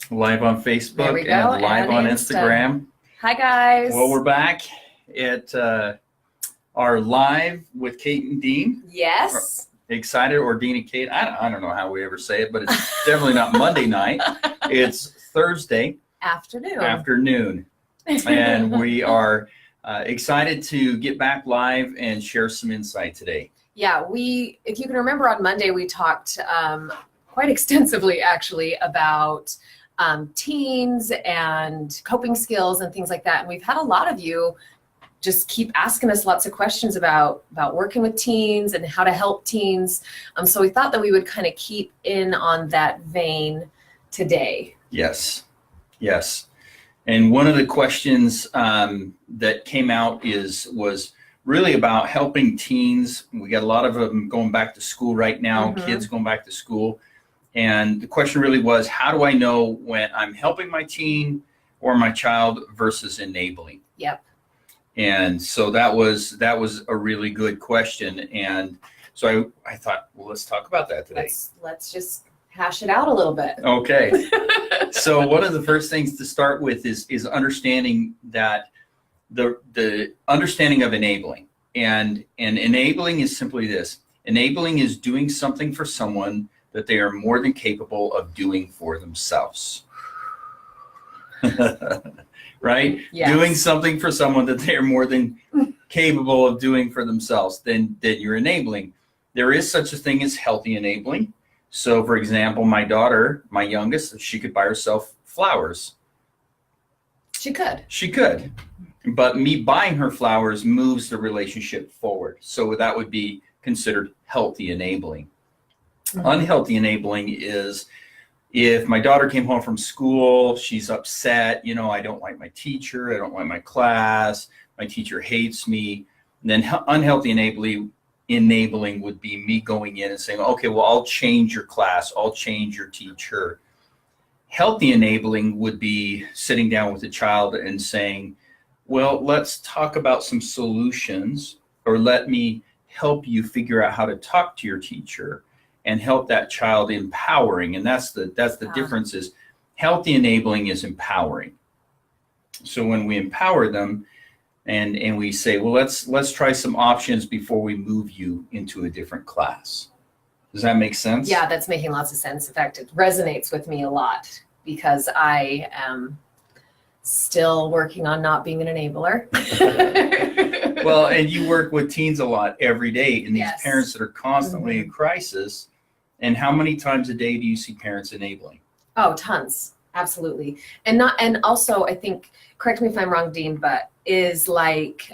Live on Facebook There we go, and live and on Insta. Instagram. Hi, guys. Well, we're back at our live with Kate and Dean. Yes. Excited, or Dean and Kate. I don't know how we ever say it, but it's definitely not Monday night. It's Thursday afternoon. And we are excited to get back live and share some insight today. Yeah, if you can remember, on Monday we talked quite extensively actually about teens and coping skills and things like that. And we've had a lot of you just keep asking us lots of questions about working with teens and how to help teens. So we thought that we would kind of keep in on that vein today. Yes. And one of the questions that came out was really about helping teens. We got a lot of them going back to school right now, kids going back to school. And the question really was, how do I know when I'm helping my teen or my child versus enabling? Yep. And so that was a really good question. And so I thought, well, let's talk about that today. Let's just hash it out a little bit. Okay. So one of the first things to start with is understanding that the understanding of enabling. And enabling is simply this. Enabling is doing something for someone that they are more than capable of doing for themselves. Right? Yes. Doing something for someone that they are more than capable of doing for themselves, then you're enabling. There is such a thing as healthy enabling. So, for example, my daughter, my youngest, she could buy herself flowers. She could. But me buying her flowers moves the relationship forward. So that would be considered healthy enabling. Unhealthy enabling is if my daughter came home from school, she's upset, I don't like my teacher, I don't like my class, my teacher hates me. And then unhealthy enabling would be me going in and saying, okay, well, I'll change your class, I'll change your teacher. Healthy enabling would be sitting down with the child and saying, well, let's talk about some solutions, or let me help you figure out how to talk to your teacher and help that child. Empowering. And that's the difference. Is healthy enabling is empowering. So when we empower them and we say, well, let's try some options before we move you into a different class. Does that make sense? Yeah, that's making lots of sense. In fact, it resonates with me a lot because I am still working on not being an enabler. Well, and you work with teens a lot every day, and these Yes. parents that are constantly in crisis. And how many times a day do you see parents enabling? Oh, tons. Absolutely. And also I think, correct me if I'm wrong, Dean, but is like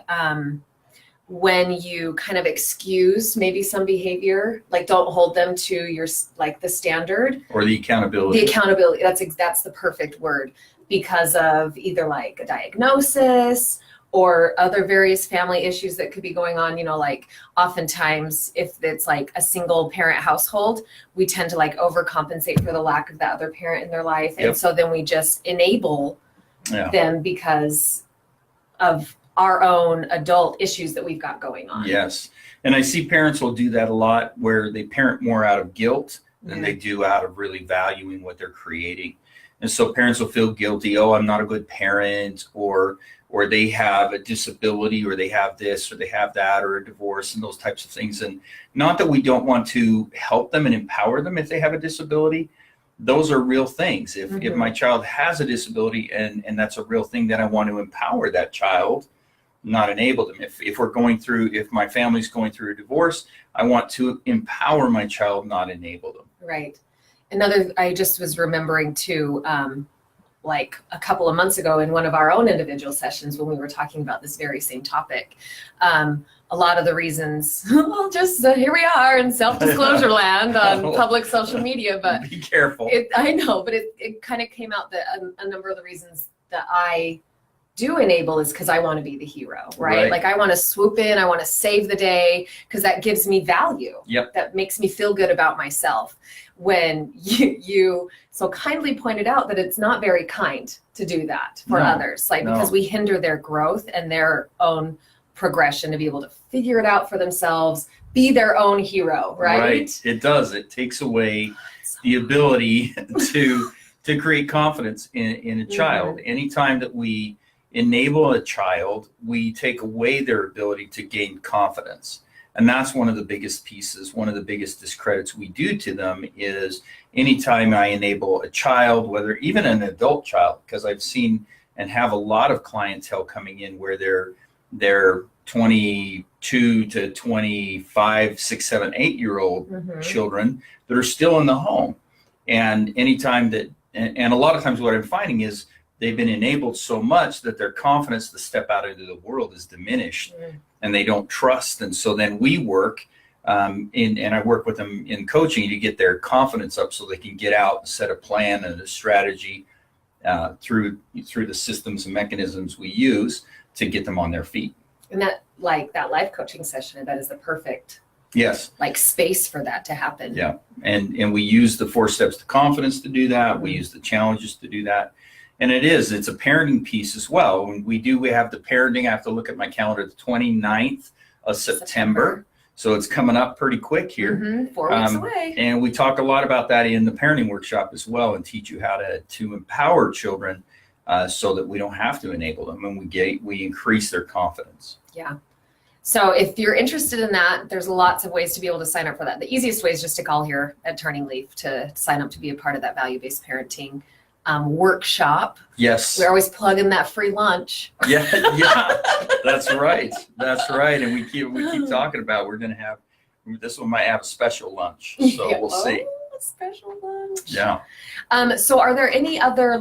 when you kind of excuse maybe some behavior, like don't hold them to your, like the standard. Or the accountability. The accountability, that's the perfect word, because of either like a diagnosis or other various family issues that could be going on. Like oftentimes if it's like a single parent household, we tend to like overcompensate for the lack of that other parent in their life. Yep. And so then we just enable them because of our own adult issues that we've got going on. Yes. And I see parents will do that a lot, where they parent more out of guilt than they do out of really valuing what they're creating. And so parents will feel guilty. Oh, I'm not a good parent, or they have a disability, or they have this, or they have that, or a divorce, and those types of things. And not that we don't want to help them and empower them if they have a disability. Those are real things. If my child has a disability and that's a real thing, then I want to empower that child, not enable them. If my family's going through a divorce, I want to empower my child, not enable them. Right. I just was remembering too, like a couple of months ago in one of our own individual sessions when we were talking about this very same topic. A lot of the reasons, well, just here we are in self-disclosure land on public social media, but be careful. I know, but it kind of came out that a number of the reasons that I do enable is because I want to be the hero, right? Like I want to swoop in, I want to save the day, because that gives me value. Yep. That makes me feel good about myself. When you so kindly pointed out that it's not very kind to do that for others, because we hinder their growth and their own progression to be able to figure it out for themselves, be their own hero, right? Right. It does. It takes away the ability to create confidence in a child. Anytime that we enable a child, we take away their ability to gain confidence. And that's one of the biggest pieces, one of the biggest discredits we do to them is anytime I enable a child, whether even an adult child, because I've seen and have a lot of clientele coming in where they're 22 to 25, 6, 7, 8-year-old children that are still in the home. And anytime that, and a lot of times what I'm finding is they've been enabled so much that their confidence to step out into the world is diminished and they don't trust. And so then we work and I work with them in coaching to get their confidence up so they can get out and set a plan and a strategy through the systems and mechanisms we use to get them on their feet. And that life coaching session, that is the perfect space for that to happen. Yeah. And we use the 4 steps to confidence to do that. We use the challenges to do that. And it's a parenting piece as well. When we have the parenting, I have to look at my calendar, the 29th of September. So it's coming up pretty quick here. 4 weeks away. And we talk a lot about that in the parenting workshop as well and teach you how to empower children so that we don't have to enable them and we increase their confidence. Yeah. So if you're interested in that, there's lots of ways to be able to sign up for that. The easiest way is just to call here at Turning Leaf to sign up to be a part of that value-based parenting workshop. Yes. We're always plugging that free lunch. Yeah, that's right. And we keep talking about we're going to have, this one might have a special lunch. So we'll see. A special lunch. Yeah. So are there any other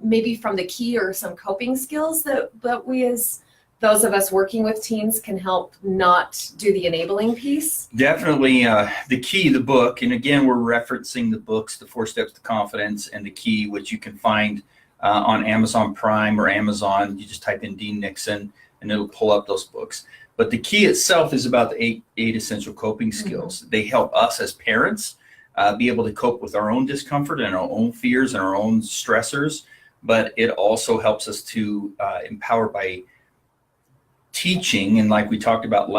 maybe from the key or some coping skills that we as those of us working with teens can help not do the enabling piece? Definitely. The Key, the book, and again, we're referencing the books, the 4 Steps to Confidence and The Key, which you can find on Amazon Prime or Amazon. You just type in Dean Nixon and it'll pull up those books. But The Key itself is about the eight essential coping skills. They help us as parents be able to cope with our own discomfort and our own fears and our own stressors. But it also helps us to empower by teaching, and like we talked about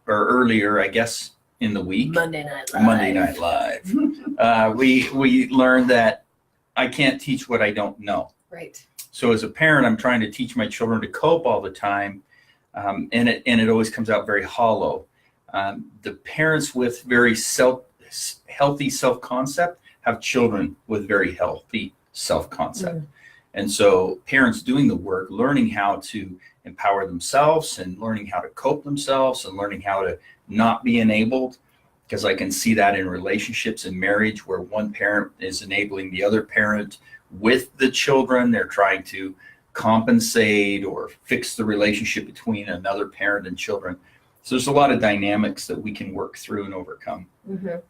earlier, I guess in the week, Monday Night Live. We learned that I can't teach what I don't know. Right. So as a parent, I'm trying to teach my children to cope all the time, and it always comes out very hollow. The parents with very healthy self-concept have children with very healthy self-concept. And so parents doing the work, learning how to empower themselves and learning how to cope themselves and learning how to not be enabled, because I can see that in relationships and marriage where one parent is enabling the other parent with the children. They're trying to compensate or fix the relationship between another parent and children. So there's a lot of dynamics that we can work through and overcome. I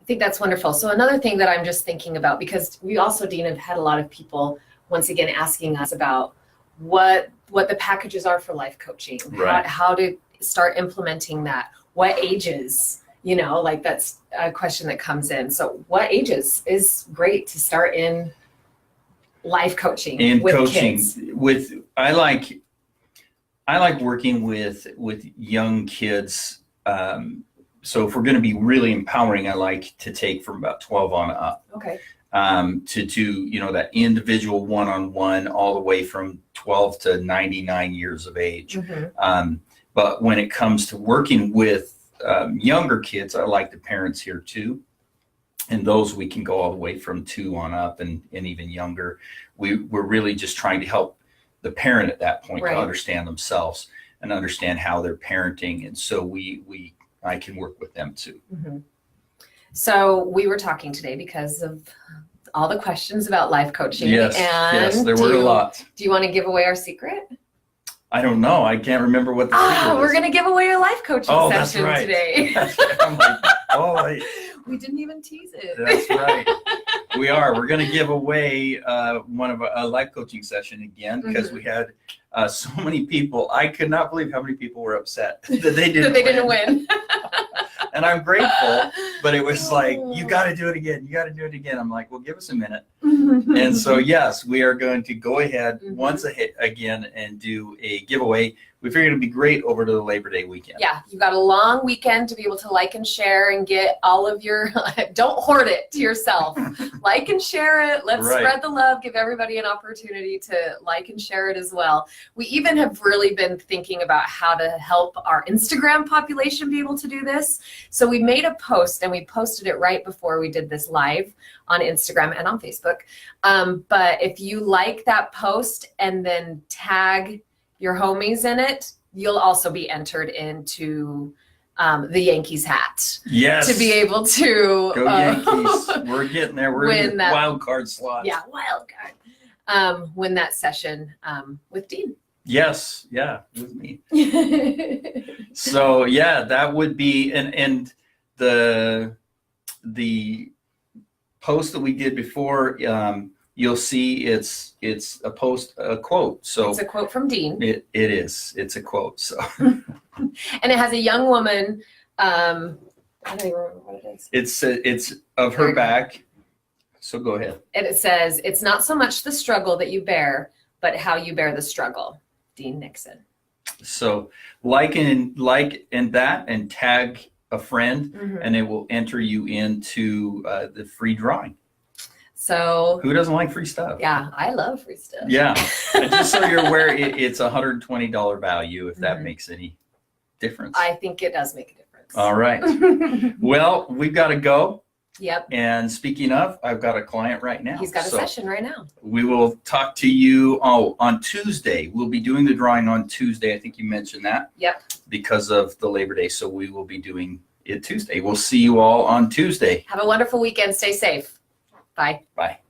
think that's wonderful. So another thing that I'm just thinking about, because we also, Dean, have had a lot of people once again asking us about what the packages are for life coaching, right. how to start implementing that, what ages, that's a question that comes in. So what ages is great to start in life coaching with kids? I like working with young kids. So if we're going to be really empowering, I like to take from about 12 on up. Okay. To do, that individual one-on-one all the way from 12 to 99 years of age. But when it comes to working with younger kids, I like the parents here too. And those we can go all the way from 2 on up and even younger. We're really just trying to help the parent at that point to understand themselves and understand how they're parenting. And so I can work with them too. So we were talking today because of all the questions about life coaching. Yes, there were a lot. Do you want to give away our secret? I don't know. I can't remember what the secret is. We're going to give away a life coaching session today. We didn't even tease it. That's right. We are. We're going to give away a life coaching session again because we had So many people, I could not believe how many people were upset that they didn't That they didn't win. And I'm grateful, but it was like, you got to do it again. You got to do it again. I'm like, well, give us a minute. And so, yes, we are going to go ahead once again and do a giveaway. We figured it'd be great over to the Labor Day weekend. Yeah, you've got a long weekend to be able to like and share and get all of your, don't hoard it to yourself. Like and share it. Let's spread the love. Give everybody an opportunity to like and share it as well. We even have really been thinking about how to help our Instagram population be able to do this. So we made a post and we posted it right before we did this live on Instagram and on Facebook. But if you like that post and then tag your homies in it, you'll also be entered into the Yankees hat. Yes. To be able to go Yankees. We're getting there. We're in the wild card slot. Yeah, wild card. Win that session with Dean. Yes, yeah, with me. So yeah, that would be and the post that we did before, you'll see it's a quote. So it's a quote from Dean. It is. It's a quote. So and it has a young woman. I don't even remember what it is. It's of her back. So go ahead. And it says, "It's not so much the struggle that you bear, but how you bear the struggle." Dean Nixon. So like that and tag a friend, and it will enter you into the free drawing. So who doesn't like free stuff? Yeah, I love free stuff. Yeah, and just so you're aware, it's $120 value, if that makes any difference. I think it does make a difference. All right. Well, we've got to go. Yep. And speaking of, I've got a client right now. He's got a session right now. We will talk to you on Tuesday. We'll be doing the drawing on Tuesday. I think you mentioned that. Yep. Because of the Labor Day. So we will be doing it Tuesday. We'll see you all on Tuesday. Have a wonderful weekend. Stay safe. Bye. Bye.